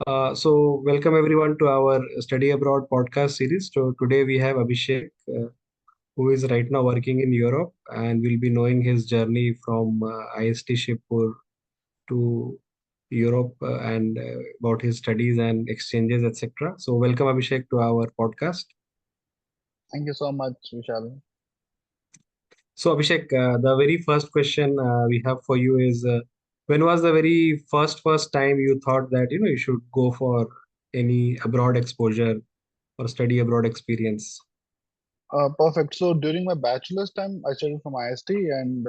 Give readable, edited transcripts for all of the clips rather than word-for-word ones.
So welcome everyone to our Study Abroad podcast series. So today we have Abhishek, who is right now working in Europe, and we'll be knowing his journey from IST Shipur to Europe and about his studies and exchanges, etc. So welcome Abhishek to our podcast. Thank you so much, Vishal. So Abhishek, the very first question we have for you is, when was the very first time you thought that you should go for any abroad exposure or study abroad experience? Perfect. So during my bachelor's time, I studied from IST, and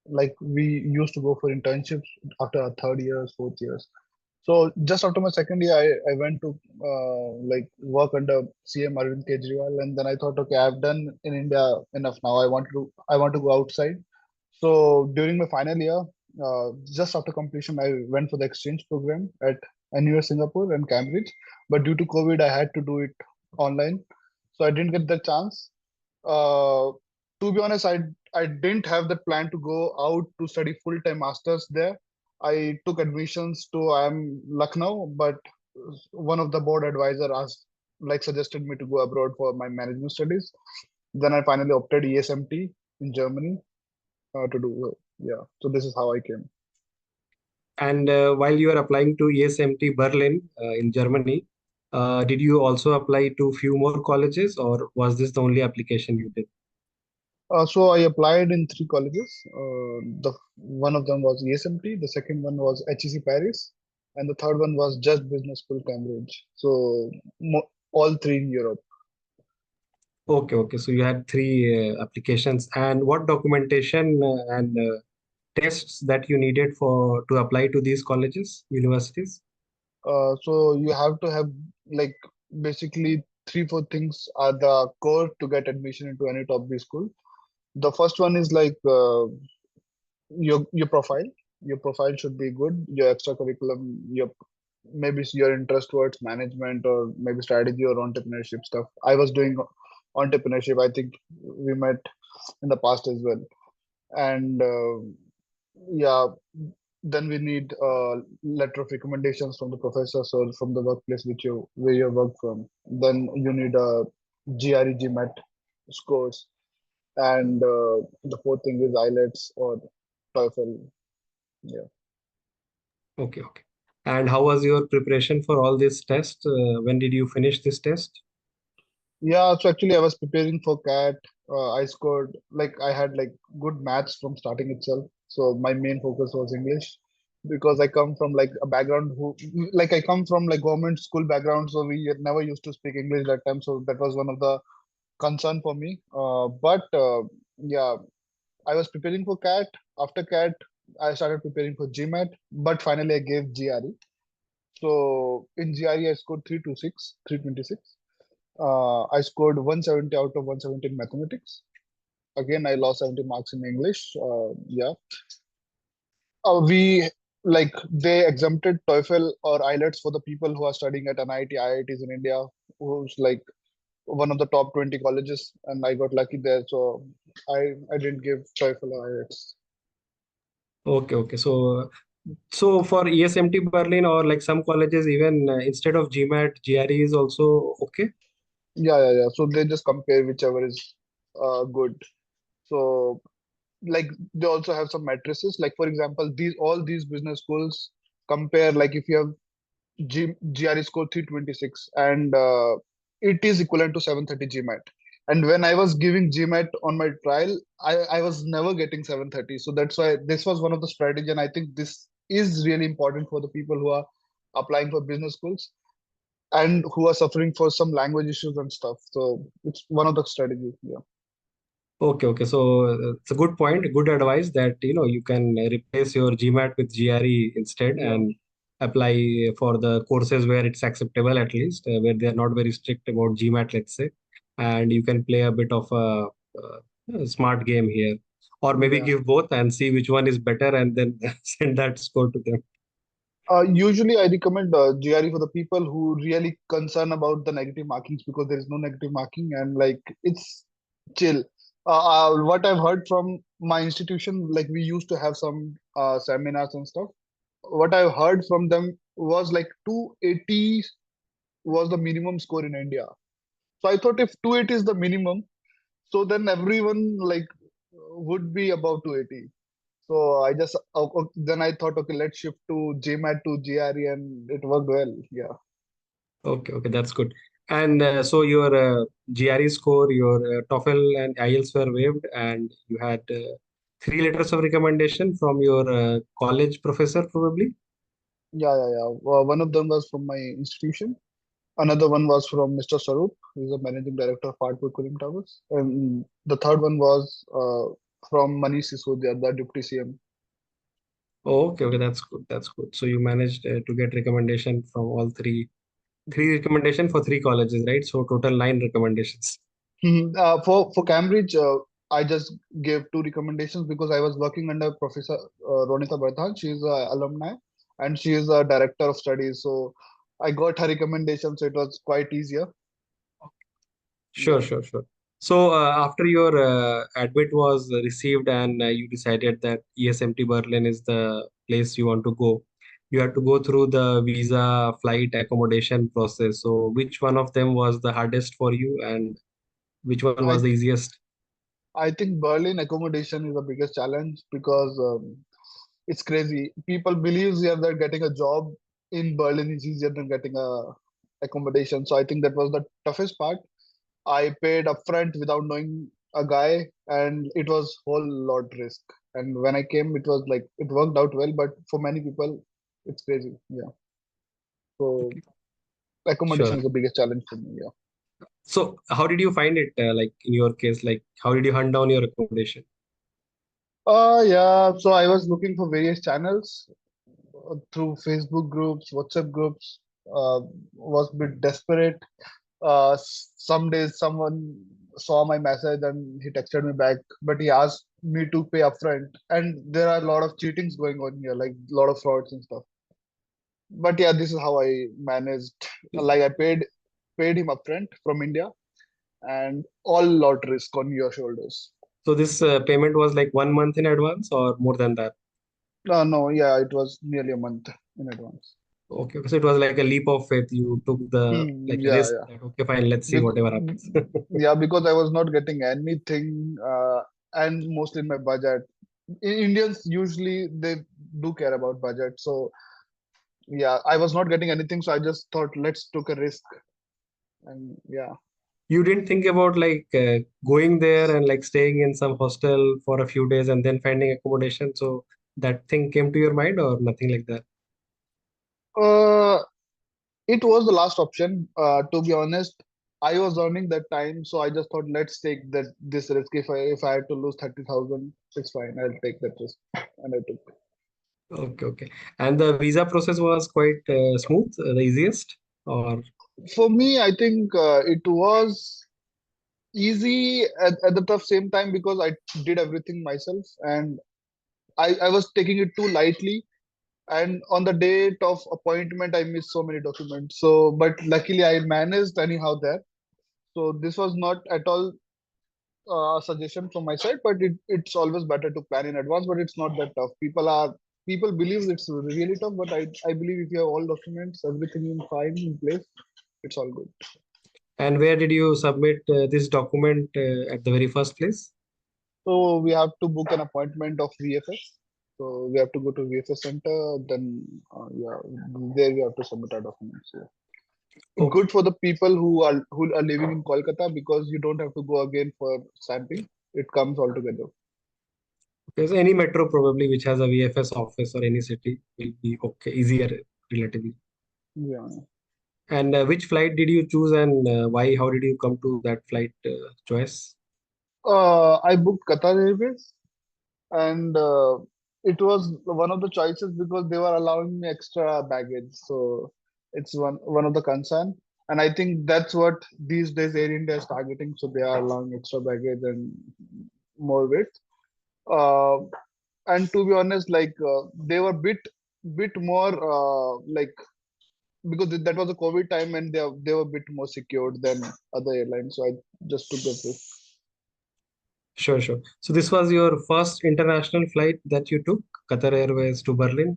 like we used to go for internships after our third years, fourth years. So just after my second year, I went to like work under CM Arvind Kejriwal, and then I thought, okay, I've done in India enough now. I want to go outside. So during my final year, just after completion, I went for the exchange program at NUS Singapore and Cambridge. But due to COVID, I had to do it online, so I didn't get the chance. Uh, to be honest, I didn't have that plan to go out to study full time masters there. I took admissions to Lucknow, but one of the board advisor asked, like, suggested me to go abroad for my management studies. Then I finally opted ESMT in Germany to do. Yeah, so this is how I came. And while you are applying to ESMT Berlin in Germany, did you also apply to few more colleges, or was this the only application you did? So I applied in three colleges. The one of them was ESMT, the second one was HEC Paris, and the third one was Just Business School Cambridge. So all three in Europe. Okay, okay. So you had three applications, and what documentation and tests that you needed for to apply to these colleges, universities? So you have to have, like, basically three, four things are the core to get admission into any top B school. The first one is like your profile. Your profile should be good. Your extracurriculum, maybe your interest towards management or maybe strategy or entrepreneurship stuff. I was doing entrepreneurship. I think we met in the past as well. And yeah, then we need letter of recommendations from the professors or from the workplace where you work from. Then you need a GRE GMAT scores, and the fourth thing is IELTS or TOEFL. Yeah. Okay, okay. And how was your preparation for all these tests? When did you finish this test? Yeah, so actually I was preparing for CAT. I scored, like, I had like good maths from starting itself. So my main focus was English because I come from like a background I come from like government school background, so we had never used to speak English that time. So that was one of the concern for me. But yeah, I was preparing for CAT. After CAT, I started preparing for GMAT, but finally I gave GRE. So in GRE I scored 326, 326. I scored 170 out of 170 in mathematics. Again, I lost 70 marks in English. Yeah. We like they exempted TOEFL or IELTS for the people who are studying at NIT, IITs in India, who's like one of the top 20 colleges, and I got lucky there. So I didn't give TOEFL or IELTS. Okay, okay. So for ESMT Berlin or like some colleges, even instead of GMAT, GRE is also okay. Yeah. So they just compare whichever is good. So like they also have some matrices. Like for example, these business schools compare, like if you have GRE score 326 and it is equivalent to 730 GMAT. And when I was giving GMAT on my trial, I was never getting 730. So that's why this was one of the strategy. And I think this is really important for the people who are applying for business schools and who are suffering for some language issues and stuff. So it's one of the strategies. Yeah. Okay, okay. So it's a good point, good advice that you can replace your GMAT with GRE instead Yeah. and apply for the courses where it's acceptable at least, where they are not very strict about GMAT, let's say, and you can play a bit of a smart game here, or maybe Yeah. give both and see which one is better and then send that score to them. Usually, I recommend GRE for the people who really concern about the negative markings because there is no negative marking and like it's chill. What I've heard from my institution, like we used to have some seminars and stuff. What I've heard from them was like 280 was the minimum score in India. So I thought if 280 is the minimum, so then everyone like would be above 280. So I just then I thought, okay, let's shift to GMAT to GRE, and it worked well. Yeah, Okay, okay, that's good. And so your GRE score, your TOEFL and IELTS were waived, and you had three letters of recommendation from your college professor, probably. yeah. One of them was from my institution. Another one was from Mr. Sarup, who is the managing director of Hardwood Cooling Towers, and the third one was from Manish Sisodia, the deputy CM. Oh, okay, okay, that's good. That's good. So you managed to get recommendation from all three recommendation for three colleges, right? So total nine recommendations. For Cambridge, I just gave two recommendations because I was working under Professor Ronita Bardhan. She is a alumni and she is a director of studies. So I got her recommendation, so it was quite easier. Sure, Yeah. sure, sure. So after your admit was received and you decided that ESMT Berlin is the place you want to go, you had to go through the visa, flight, accommodation process. So which one of them was the hardest for you, and which one was I the easiest? I think Berlin accommodation is the biggest challenge because it's crazy. People believe that getting a job in Berlin is easier than getting a accommodation. So I think that was the toughest part. I paid upfront without knowing a guy, and it was whole lot risk. And when I came, it was like it worked out well, but for many people, it's crazy. Yeah. So Okay. accommodation Sure. is the biggest challenge for me. Yeah. So how did you find it? Like in your case, like how did you hunt down your accommodation? Yeah. So I was looking for various channels through Facebook groups, WhatsApp groups. Was a bit desperate. Some days someone saw my message and he texted me back, but he asked me to pay upfront. And there are a lot of cheatings going on here, like a lot of frauds and stuff. But yeah, this is how I managed. Like I paid him upfront from India, and all lot risk on your shoulders. So this payment was like 1 month in advance or more than that? No, yeah, it was nearly a month in advance. Okay, okay. So it was like a leap of faith. You took the like a Yeah, risk yeah. that okay, fine, let's see Because, whatever happens. yeah, because I was not getting anything, and mostly in my budget. Indians usually they do care about budget, so yeah, I was not getting anything, so I just thought let's took a risk, and yeah. You didn't think about like going there and like staying in some hostel for a few days and then finding accommodation. So that thing came to your mind or nothing like that? Uh, it was the last option. To be honest, I was earning that time, so I just thought let's take this risk. If I had to lose 30,000, it's fine. I'll take that risk, and I took. Okay, okay. And the visa process was quite smooth, the easiest, or For me, I think it was easy at the tough same time because I did everything myself and I was taking it too lightly. And on the date of appointment, I missed so many documents. So, but luckily, I managed anyhow there. So this was not at all a suggestion from my side, but it's always better to plan in advance. But it's not that tough. People believe it's really tough, but I believe if you have all documents, everything in fine in place, it's all good. and where did you submit this document at the very first place? So we have to book an appointment of VFS. So we have to go to VFS center. Then yeah, there we have to submit our documents. Yeah. Okay. Good for the people who are living in Kolkata because you don't have to go again for stamping. It comes all together. Because any metro probably which has a VFS office or any city will be okay, easier relatively. Yeah. And which flight did you choose and why? How did you come to that flight choice? I booked Qatar Airways and it was one of the choices because they were allowing me extra baggage. So it's one of the concern. And I think that's what these days Air India is targeting. So they are allowing extra baggage and more weight. Uh, and to be honest, like they were bit more like because that was a COVID time and they were a bit more secured than other airlines. So I just took the risk. Sure, sure. So this was your first international flight that you took, Qatar Airways to Berlin.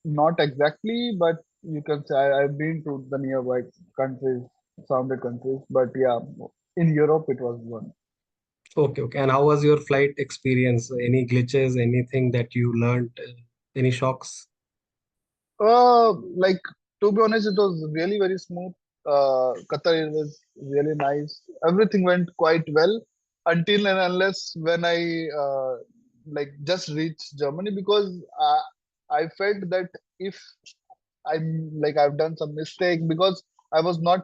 Not exactly, but you can say I've been to the nearby countries, surrounded countries. But yeah, in Europe it was one. Okay, okay. And how was your flight experience? Any glitches, anything that you learned, any shocks? Like to be honest, it was really very smooth. Qatar it was really nice. Everything went quite well until and unless when I like just reached Germany because I felt that if I've done some mistake because I was not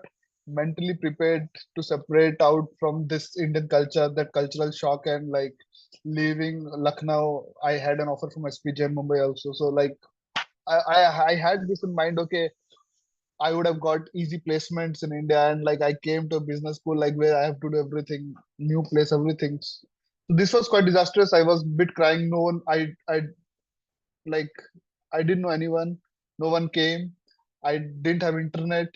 mentally prepared to separate out from this Indian culture, that cultural shock and like leaving Lucknow. I had an offer from SPJ in Mumbai also. So like I had this in mind, okay, I would have got easy placements in India and like I came to a business school like where I have to do everything, new place, everything. So this was quite disastrous. I was a bit crying. No one I like I didn't know anyone. No one came. I didn't have internet.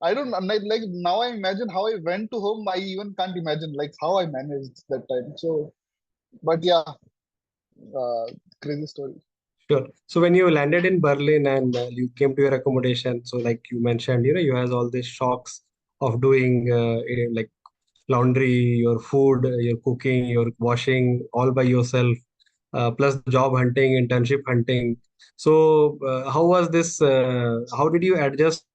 I don't like now I imagine how I went to home. I even can't imagine like how I managed that time. So, but yeah, uh, crazy story. Sure. So when you landed in Berlin and you came to your accommodation, so like you mentioned, you had all these shocks of doing like laundry, your food, your cooking, your washing, all by yourself, plus the job hunting, internship hunting. So how was this? How did you adjust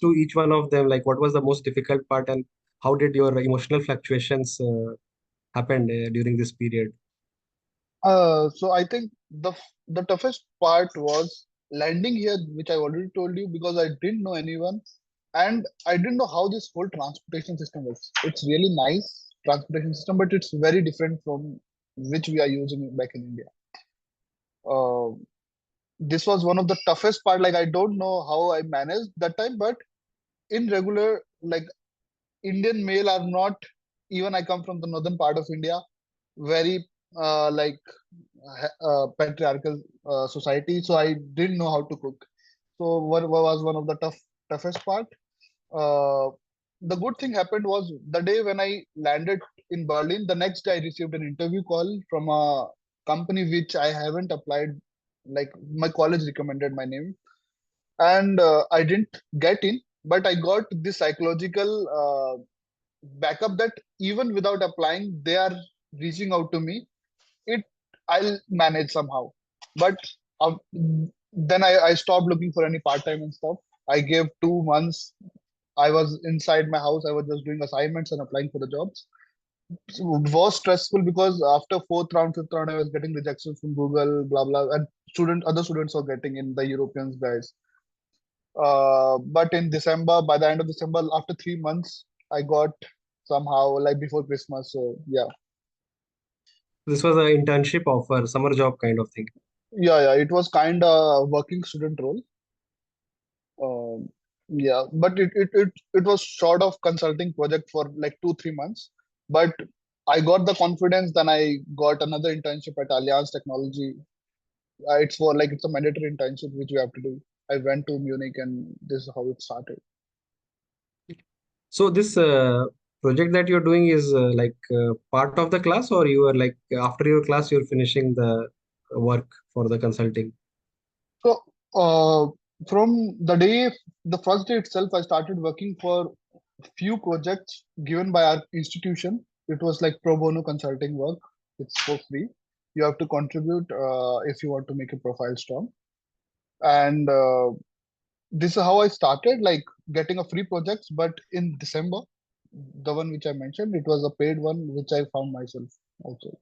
to each one of them? Like, what was the most difficult part, and how did your emotional fluctuations happened during this period? So I think the toughest part was landing here, which I already told you, because I didn't know anyone, and I didn't know how this whole transportation system works. It's really nice transportation system, but it's very different from which we are using back in India. Uh, this was one of the toughest part. Like I don't know how I managed that time, but in regular like Indian male are not. Even I come from the northern part of India, very like patriarchal society, so I didn't know how to cook. So what was one of the toughest part. Uh, the good thing happened was the day when I landed in Berlin, the next day I received an interview call from a company which I haven't applied. Like my college recommended my name, and I didn't get in, but I got this psychological backup that even without applying, they are reaching out to me. It I'll manage somehow. But uh, then I stopped looking for any part time and stuff. I gave 2 months. I was inside my house. I was just doing assignments and applying for the jobs. So it was stressful because after fourth round, fifth round, I was getting rejections from Google, blah blah, and other students were getting in the Europeans guys. But in December, by the end of December, after 3 months, I got somehow like before Christmas. So yeah, This was an internship offer, summer job kind of thing. yeah. It was kind of working student role. Um, yeah, but it was sort of consulting project for like 2 3 months. But I got the confidence. Then I got another internship at Allianz Technology. It's for like it's a mandatory internship which we have to do. I went to Munich, and this is how it started. So this project that you're doing is like part of the class, or you are like after your class you're finishing the work for the consulting. So from the first day itself, I started working for few projects given by our institution. It was like pro bono consulting work. It's for free. You have to contribute if you want to make a profile strong. And this is how I started, like getting a free projects. But in December, the one which I mentioned, it was a paid one, which I found myself also.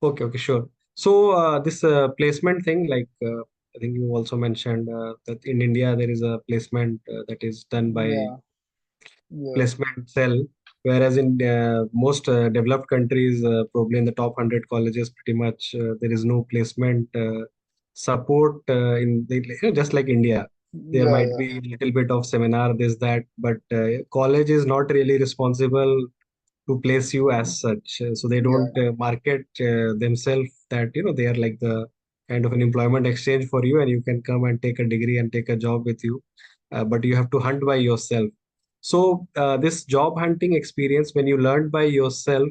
Okay, okay, sure. So this placement thing, like I think you also mentioned that in India there is a placement that is done by Yeah, yeah, placement cell, whereas in most developed countries, probably in the top 100 colleges, pretty much there is no placement support just like India. There yeah, might yeah, be a little bit of seminar, this, that, but college is not really responsible to place you as such. So they yeah, don't market themselves that they are like the kind of an employment exchange for you, and you can come and take a degree and take a job with you, but you have to hunt by yourself. So this job hunting experience, when you learned by yourself,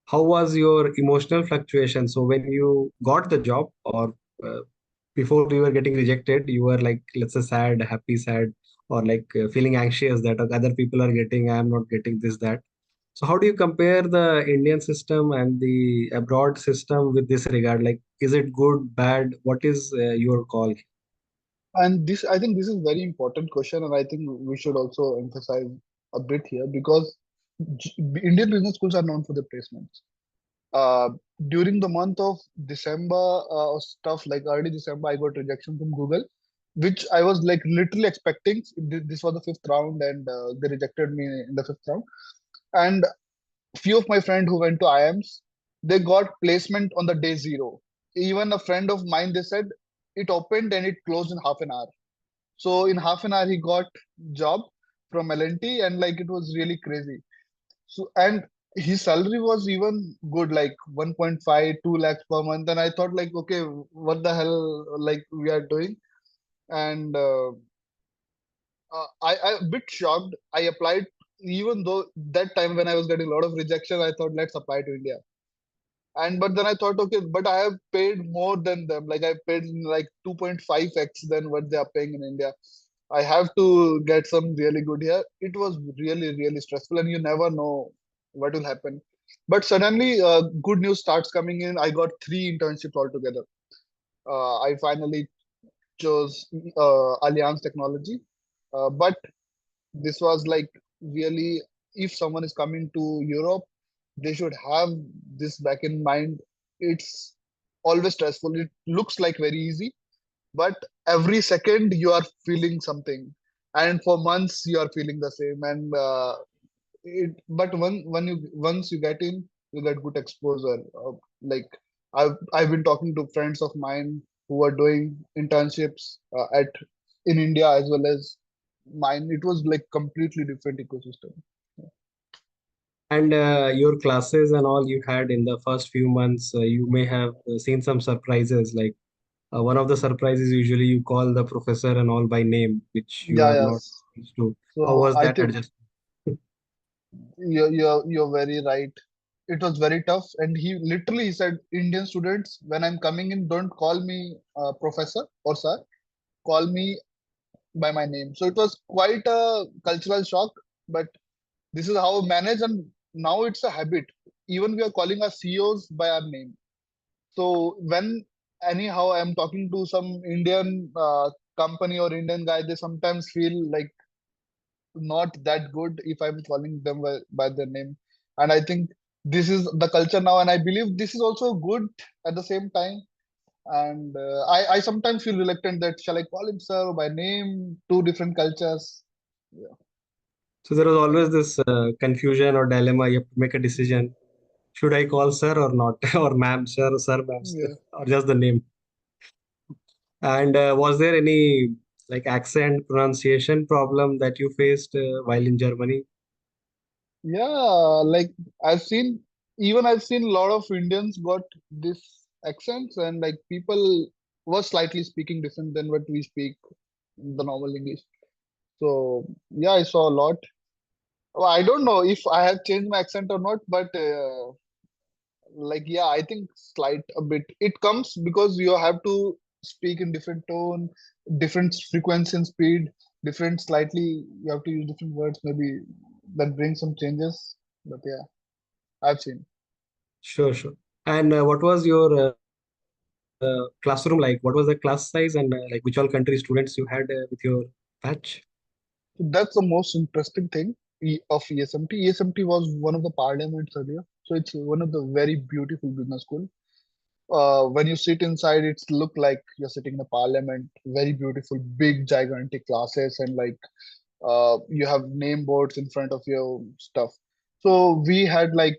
how was your emotional fluctuation? So when you got the job, or before you were getting rejected, you were like, let's say, sad, happy, sad, or like feeling anxious that other people are getting, I am not getting this, that. So how do you compare the Indian system and the abroad system with this regard? Like, is it good, bad? What is your call? And this, I think this is very important question, and I think we should also emphasize a bit here because Indian business schools are known for their placements. Uh, During the month of December, stuff like early December, I got rejection from Google, which I was like literally expecting. This was the fifth round, and they rejected me in the fifth round. And few of my friends who went to IIMs, they got placement on the day zero. Even a friend of mine, they said it opened and it closed in half an hour. So in half an hour, he got job from L&T, and like it was really crazy. So and his salary was even good, like 1.5, 2 lakhs per month. And I thought like, okay, what the hell like we are doing? And I a bit shocked. I applied, even though that time when I was getting a lot of rejection, I thought let's apply to India. And but then I thought, okay, but I have paid more than them. Like I paid like 2.5x than what they are paying in India. I have to get some really good here. It was really, really stressful, and you never know what will happen. But suddenly, good news starts coming in. I got three internships altogether. I finally chose Allianz Technology. But this was like really, if someone is coming to Europe, they should have this back in mind. It's always stressful. It looks like very easy, but every second you are feeling something, and for months you are feeling the same. And but when you once you get in, you get good exposure. Like I've been talking to friends of mine who are doing internships at in India as well as mine. It was like completely different ecosystem. And your classes and all you had in the first few months, you may have seen some surprises. Like one of the surprises, usually you call the professor and all by name, which you Yeah, are not yes. used to. How So was I that think adjustment? you're very right. It was very tough, and he literally said, Indian students, when I'm coming in, don't call me professor or sir, call me by my name. So it was quite a cultural shock, but this is how we manage, and now it's a habit. Even we are calling our CEOs by our name. So when anyhow I'm talking to some Indian company or Indian guy, they sometimes feel like not that good if I'm calling them by their name. And I think this is the culture now, and I believe this is also good at the same time. And I sometimes feel reluctant that shall I call him sir or by name, two different cultures. Yeah. So there was always this confusion or dilemma. You have to make a decision. Should I call sir or not? Or ma'am, sir, ma'am, Yeah. or just the name? And was there any like accent pronunciation problem that you faced while in Germany? Yeah, like I've seen a lot of Indians got this accents, and like people were slightly speaking different than what we speak in the normal English. So yeah, I saw a lot. Well, I don't know if I have changed my accent or not, but like yeah, I think slight a bit. It comes because you have to speak in different tone, different frequency and speed, different slightly. You have to use different words. Maybe that brings some changes. But yeah, I've seen. Sure, sure. And what was your classroom like? What was the class size and like which all country students you had with your batch? So that's the most interesting thing of ESMT. ESMT was one of the parliaments earlier, so it's one of the very beautiful business school. When you sit inside, it's look like you're sitting in a parliament. Very beautiful, big, gigantic classes, and like you have name boards in front of your stuff. So we had like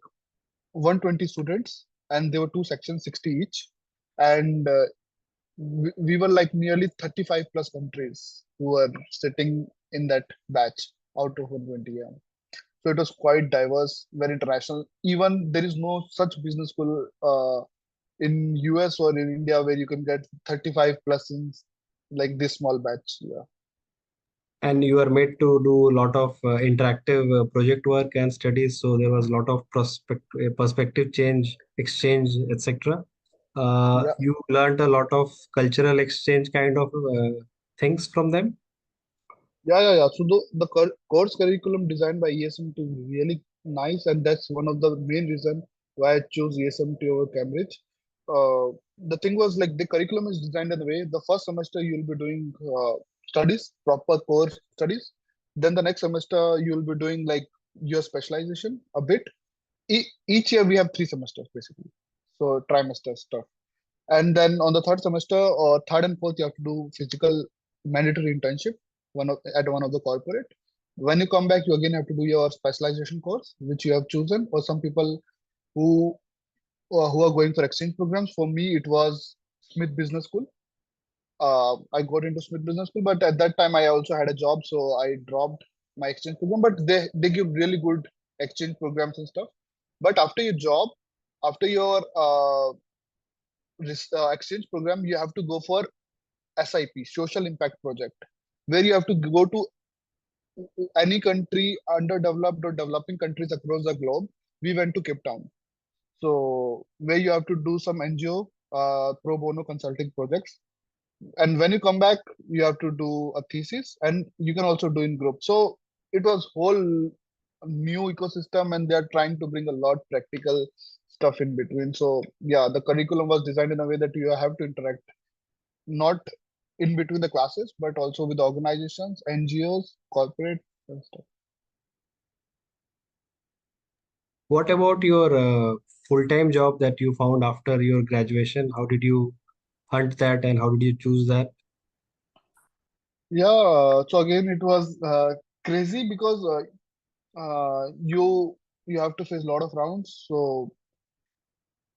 120 students, and there were two sections, 60 each, and we were like nearly 35 plus countries who were sitting in that batch out of 120. Yeah. So it was quite diverse, very international. Even there is no such business school in US or in India where you can get 35 plus in like this small batch. Yeah. And you were made to do a lot of interactive project work and studies. So there was a lot of perspective change, exchange, etc. Yeah. You learned a lot of cultural exchange kind of things from them. Yeah. So the course curriculum designed by ESMT is really nice, and that's one of the main reason why I chose ESMT over Cambridge. The thing was like the curriculum is designed in a way the first semester you'll be doing studies, proper core studies. Then the next semester you'll be doing like your specialization a bit. Each year we have 3 semesters basically, so trimester stuff. And then on the third semester or third and fourth, you have to do physical mandatory internship at one of the corporate. When you come back, you again have to do your specialization course, which you have chosen. For some people who who are going for exchange programs, for me it was Smith Business School. I got into Smith Business School, but at that time I also had a job, so I dropped my exchange program. But they give really good exchange programs and stuff. But after your job, after your exchange program, you have to go for SIP, Social Impact Project, where you have to go to any country, underdeveloped or developing countries across the globe. We went to Cape Town. So, where you have to do some NGO, pro bono consulting projects. And when you come back, you have to do a thesis and you can also do in group. So, it was whole new ecosystem and they're trying to bring a lot practical stuff in between. So, yeah, the curriculum was designed in a way that you have to interact not in between the classes, but also with organizations, NGOs, corporate and stuff. What about your full-time job that you found after your graduation? How did you hunt that and how did you choose that? Yeah, so again, it was crazy because you have to face a lot of rounds. So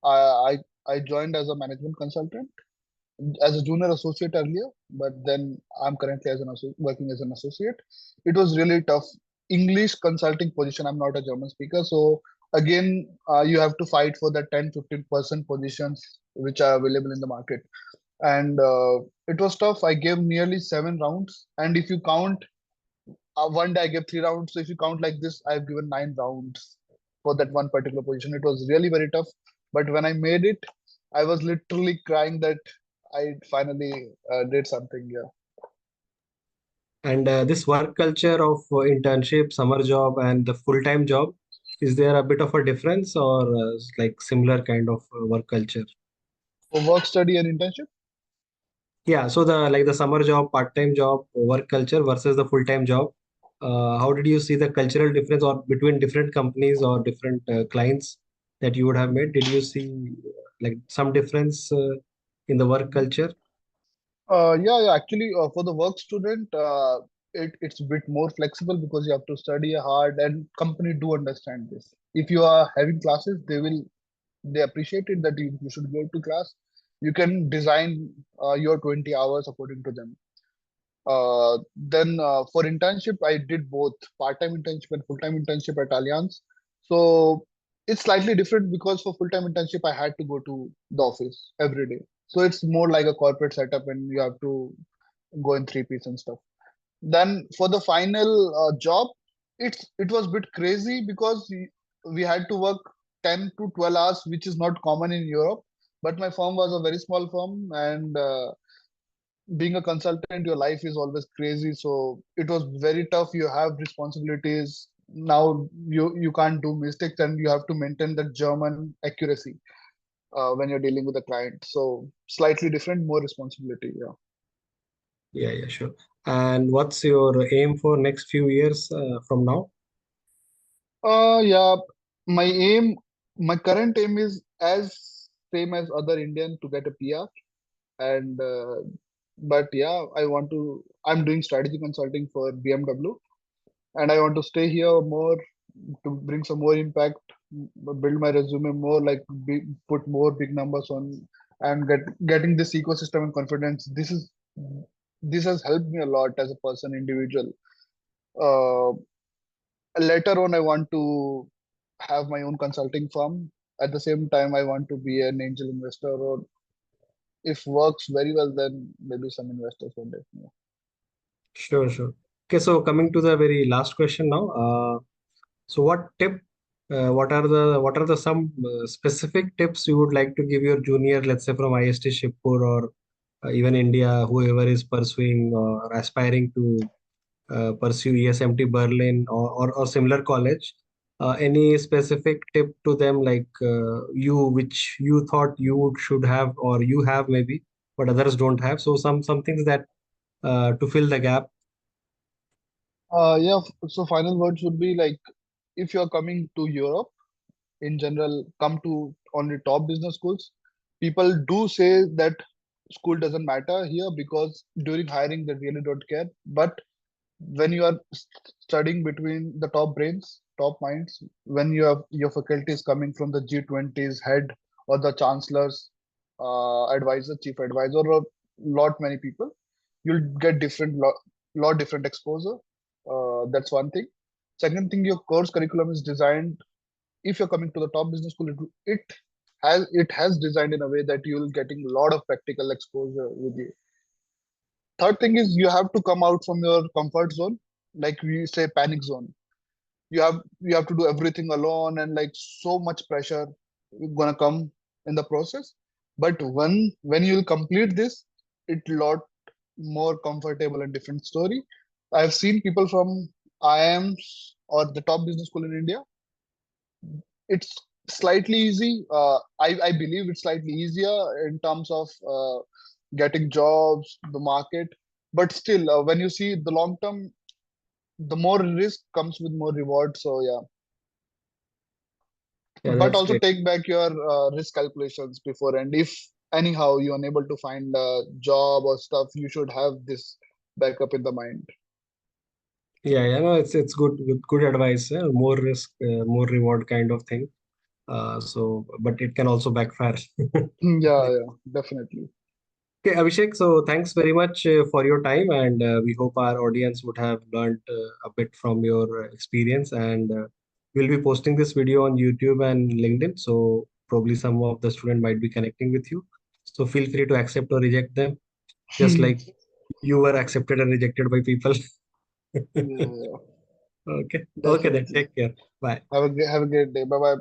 I joined as a management consultant as a junior associate earlier, but then I'm currently as working as an associate. It was really tough. English consulting position. I'm not a German speaker, so again, you have to fight for the 10-15% positions which are available in the market. And it was tough. I gave nearly 7 rounds, and if you count, one day I gave 3 rounds. So if you count like this, I've given 9 rounds for that one particular position. It was really very tough. But when I made it, I was literally crying that I finally did something. Yeah. And this work culture of internship, summer job, and the full-time job, is there a bit of a difference or like similar kind of work culture? For work, study, and internship. Yeah, so the like the summer job, part-time job, work culture versus the full-time job. How did you see the cultural difference or between different companies or different clients that you would have made? Did you see like some difference in the work culture? Yeah. Actually, for the work student, it's a bit more flexible because you have to study hard, and company do understand this. If you are having classes, they appreciate it that you should go to class. You can design your 20 hours according to them. Then for internship, I did both part-time internship and full-time internship at Allianz. So it's slightly different because for full-time internship, I had to go to the office every day. So it's more like a corporate setup and you have to go in three-piece and stuff. Then for the final job, it was a bit crazy because we had to work 10 to 12 hours, which is not common in Europe. But my firm was a very small firm, and being a consultant, your life is always crazy. So it was very tough. You have responsibilities. Now you can't do mistakes, and you have to maintain the German accuracy when you're dealing with a client. So slightly different, more responsibility. Yeah. Yeah, yeah, sure. And what's your aim for next few years from now? Yeah. My aim, my current aim is as same as other Indian to get a PR. And but yeah, I'm doing strategy consulting for BMW, and I want to stay here more to bring some more impact, build my resume more, like put more big numbers on, and getting this ecosystem and confidence. This has helped me a lot as a person, individual. Uh, Later on, I want to have my own consulting firm. At the same time, I want to be an angel investor, or if works very well, then maybe some investors one day. Yeah. Sure, sure. Okay, so coming to the very last question now. So what tip what are the some specific tips you would like to give your junior, let's say from IST Shipur or even India, whoever is pursuing or aspiring to pursue ESMT Berlin or similar college? Any specific tip to them, like which you thought you should have or you have maybe, but others don't have. So some things that to fill the gap. Yeah, so final words would be like, if you're coming to Europe in general, come to only top business schools. People do say that school doesn't matter here because during hiring they really don't care. But when you are studying between the top brains, top minds, when you have your faculty is coming from the G20's head or the chancellor's advisor, chief advisor, or lot many people, you'll get lot different exposure. That's one thing. Second thing, your course curriculum is designed. If you're coming to the top business school, it has designed in a way that you'll getting a lot of practical exposure with you. Third thing is you have to come out from your comfort zone, like we say panic zone. You have to do everything alone, and like so much pressure gonna come in the process. But when you'll complete this, it lot more comfortable and different story. I've seen people from IIMs or the top business school in India. It's slightly easy. I believe it's slightly easier in terms of getting jobs, the market. But still, when you see the long term, the more risk comes with more reward. So yeah, Yeah, but that's also great. take back your risk calculations before. And if anyhow you're unable to find a job or stuff, you should have this backup in the mind. Yeah, yeah, no, it's good advice. More risk, more reward kind of thing. But it can also backfire. Yeah, yeah, definitely. Okay, Abhishek, so thanks very much for your time, and we hope our audience would have learned a bit from your experience. And we'll be posting this video on YouTube and LinkedIn, so probably some of the student might be connecting with you. So feel free to accept or reject them, just like you were accepted and rejected by people. Yeah, Okay, okay then, definitely. take care. Bye. Have a great day. Bye bye.